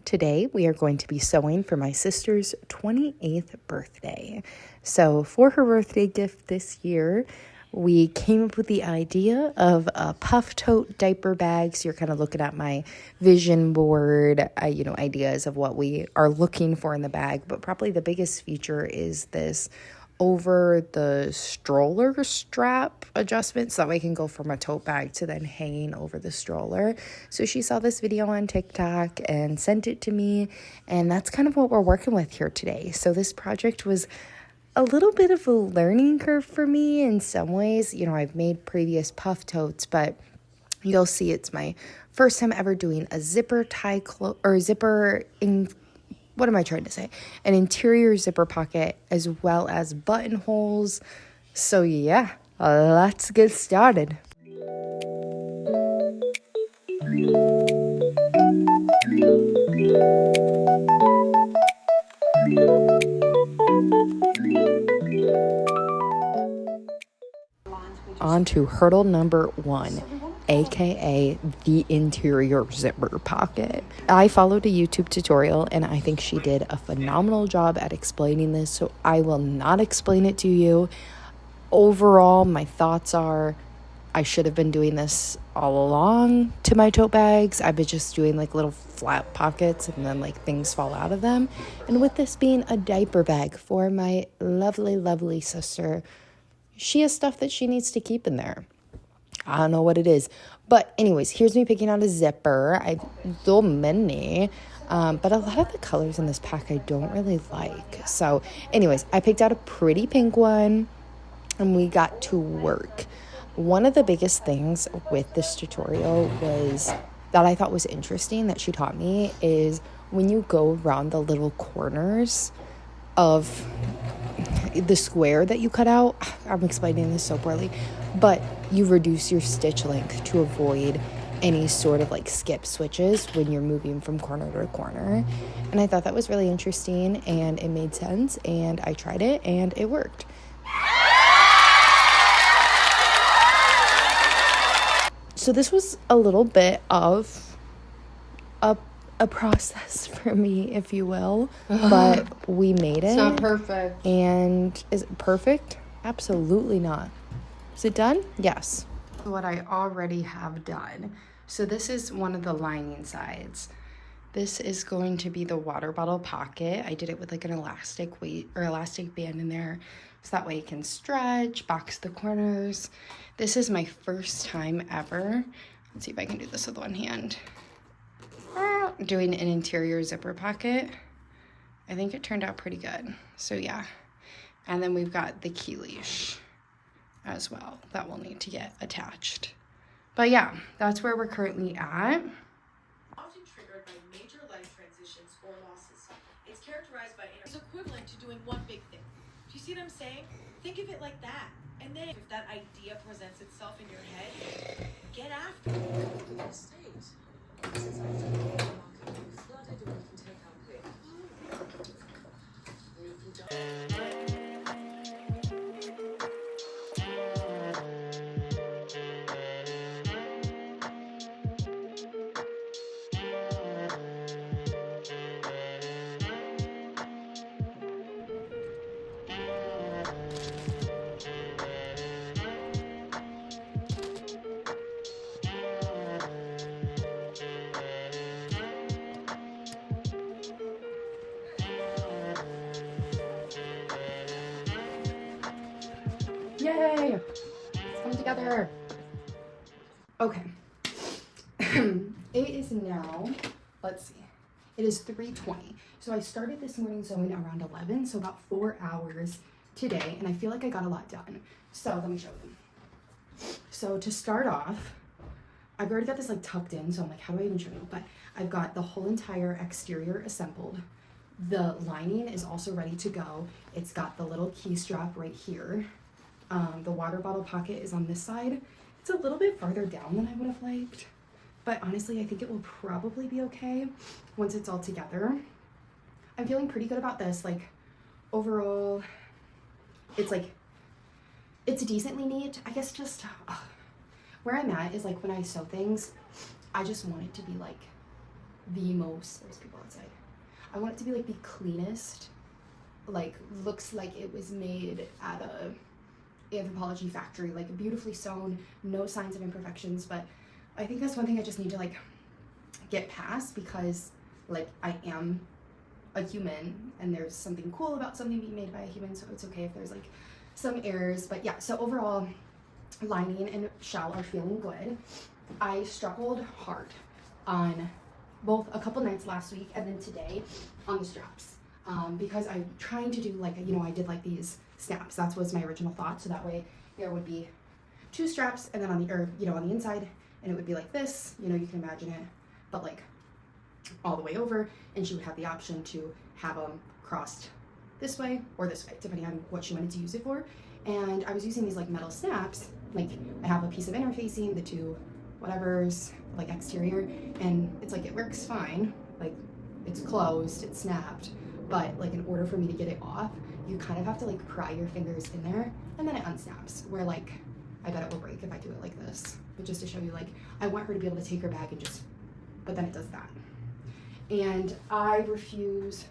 Today, we are going to be sewing for my sister's 28th birthday. So for her birthday gift this year, we came up with the idea of a puff tote diaper bag. So you're kind of looking at my vision board, ideas of what we are looking for in the bag. But probably the biggest feature is this over the stroller strap adjustment, so that way I can go from a tote bag to then hanging over the stroller. So she saw this video on TikTok and sent it to me, and that's kind of what we're working with here today. So this project was a little bit of a learning curve for me in some ways. I've made previous puff totes, but you'll see it's my first time ever doing a zipper an interior zipper pocket as well as buttonholes. So yeah, let's get started. On to hurdle number 1, aka the interior zipper pocket. I followed a YouTube tutorial and I think she did a phenomenal job at explaining this, so I will not explain it to you. Overall, my thoughts are I should have been doing this all along to my tote bags. I've been just doing like little flat pockets and then like things fall out of them. And with this being a diaper bag for my lovely, lovely sister, she has stuff that she needs to keep in there. I don't know what it is. But anyways, here's me picking out a zipper. I so many. But a lot of the colors in this pack I don't really like. So anyways, I picked out a pretty pink one and we got to work. One of the biggest things with this tutorial was that I thought was interesting that she taught me is when you go around the little corners of the square that you cut out, I'm explaining this so poorly, but you reduce your stitch length to avoid any sort of like skip switches when you're moving from corner to corner. And I thought that was really interesting and it made sense, and I tried it and it worked. So this was a little bit of a process for me, if you will, but we made it. It's not perfect. And is it perfect? Absolutely not. Is it done? Yes. What I already have done. So this is one of the lining sides. This is going to be the water bottle pocket. I did it with like an elastic band in there, so that way it can stretch, box the corners. This is my first time ever. Let's see if I can do this with one hand. Doing an interior zipper pocket. I think it turned out pretty good. So yeah. And then we've got the key leash as well that will need to get attached. But yeah, that's where we're currently at. Often triggered by major life transitions or losses. It's characterized by it's equivalent to doing one big thing. Do you see what I'm saying? Think of it like that. And then if that idea presents itself in your head, get after it. Since I've done all the marketing flooded and we can take our pick. Yay! It's coming together. Okay. It is now, let's see, it is 3:20. So I started this morning sewing around 11, so about 4 hours today, and I feel like I got a lot done. So let me show them. So to start off, I've already got this like tucked in, so I'm like, how do I even show you? But I've got the whole entire exterior assembled. The lining is also ready to go. It's got the little key strap right here. The water bottle pocket is on this side. It's a little bit farther down than I would have liked, but honestly, I think it will probably be okay once it's all together. I'm feeling pretty good about this. Like, overall, it's decently neat. I guess just where I'm at is like when I sew things, I just want it to be like the most, there's people outside. I want it to be like the cleanest, like looks like it was made at a anthropology factory, like beautifully sewn, no signs of imperfections. But I think that's one thing I just need to like get past, because like I am a human and there's something cool about something being made by a human, so it's okay if there's like some errors. But yeah, so overall lining and shell are feeling good. I struggled hard on both a couple nights last week and then today on the straps, because I'm trying to do like, you know, I did like these snaps. That was my original thought, so that way there would be 2 straps and then on the, or you know, on the inside, and it would be like this, you know, you can imagine it, but like all the way over, and she would have the option to have them crossed this way or this way, depending on what she wanted to use it for. And I was using these like metal snaps, like I have a piece of interfacing, the 2 whatever's like exterior, and it's like it works fine, like it's closed, it's snapped, but like in order for me to get it off, you kind of have to like pry your fingers in there, and then it unsnaps, where like I bet it will break if I do it like this. But just to show you, like I want her to be able to take her bag and just, but then it does that. And I refuse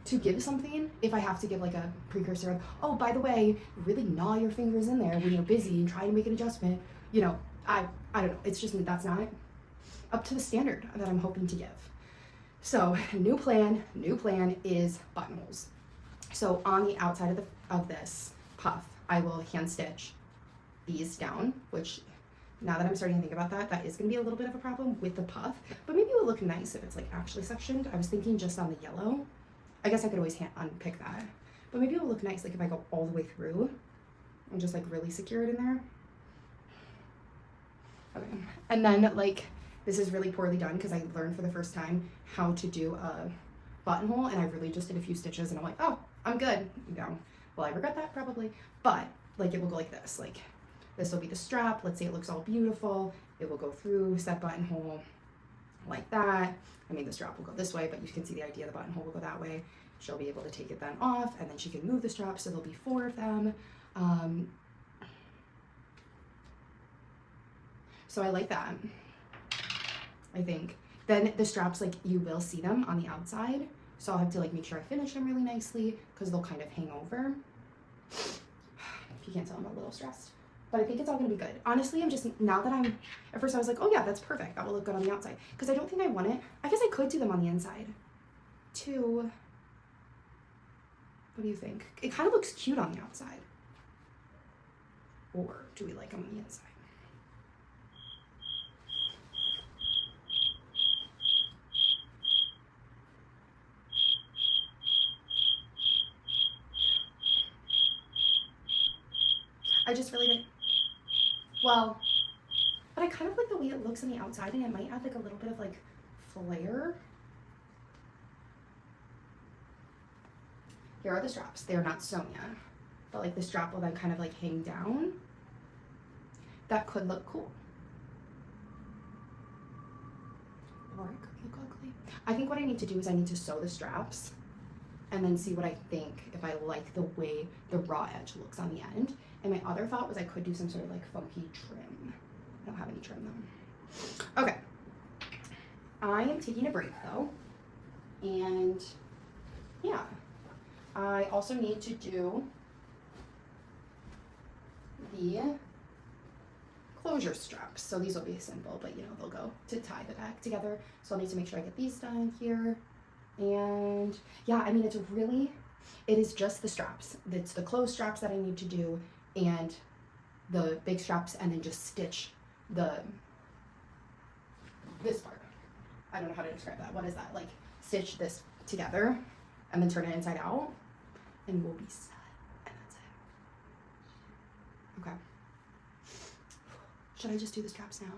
to give something if I have to give like a precursor of, oh, by the way, really gnaw your fingers in there when you're busy and try to make an adjustment. You know, I don't know. It's just, that's not up to the standard that I'm hoping to give. So new plan is buttonholes. So on the outside of this puff, I will hand stitch these down, which now that I'm starting to think about that, that is going to be a little bit of a problem with the puff, but maybe it will look nice if it's like actually sectioned. I was thinking just on the yellow. I guess I could always unpick that, but maybe it will look nice like if I go all the way through and just like really secure it in there. Okay, and then like this is really poorly done because I learned for the first time how to do a buttonhole, and I really just did a few stitches and I'm like, oh, I'm good. You know, well, I regret that probably, but like it will go like this, like this will be the strap. Let's say it looks all beautiful. It will go through said buttonhole like that. I mean, the strap will go this way, but you can see the idea. The buttonhole will go that way. She'll be able to take it then off, and then she can move the strap, so there'll be 4 of them. So I like that, I think. Then the straps, like you will see them on the outside, so I'll have to like make sure I finish them really nicely because they'll kind of hang over. If you can't tell, I'm a little stressed. But I think it's all gonna be good. Honestly, I'm just, now that at first I was like, oh yeah, that's perfect. That will look good on the outside. Because I don't think I want it. I guess I could do them on the inside too. What do you think? It kind of looks cute on the outside. Or do we like them on the inside? I just really did. Well, but I kind of like the way it looks on the outside, and it might add like a little bit of like flair. Here are the straps. They are not sewn yet, but like the strap will then kind of like hang down. That could look cool. Or it could look ugly. I think what I need to do is I need to sew the straps and then see what I think, if I like the way the raw edge looks on the end. And my other thought was I could do some sort of like funky trim. I don't have any trim though. Okay. I am taking a break though. And yeah, I also need to do the closure straps. So these will be simple, but you know, they'll go to tie the back together. So I'll need to make sure I get these done here. And yeah, I mean, it is just the straps. It's the closed straps that I need to do, and the big straps, and then just stitch this part. I don't know how to describe that. What is that? Like stitch this together and then turn it inside out, and we'll be set. And that's it. Okay. Should I just do the straps now?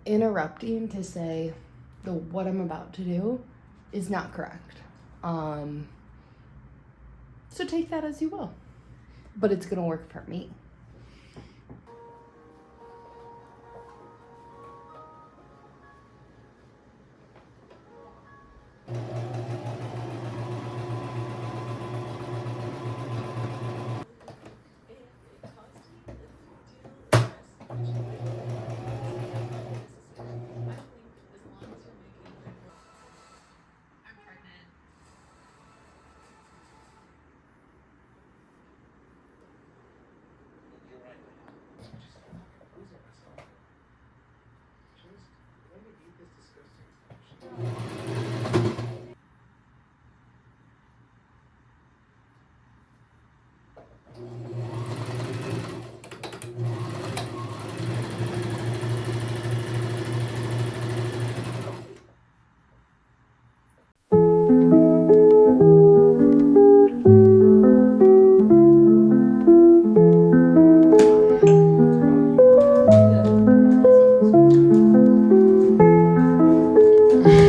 interrupting to say what I'm about to do is not correct. So take that as you will. But it's gonna work for me.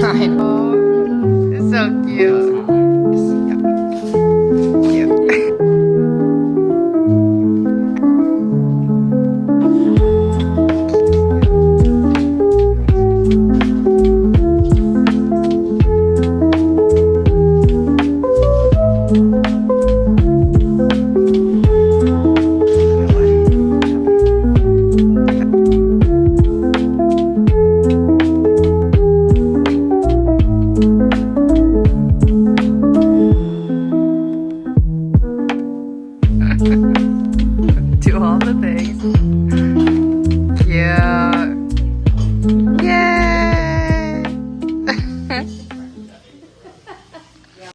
I know. It's so cute.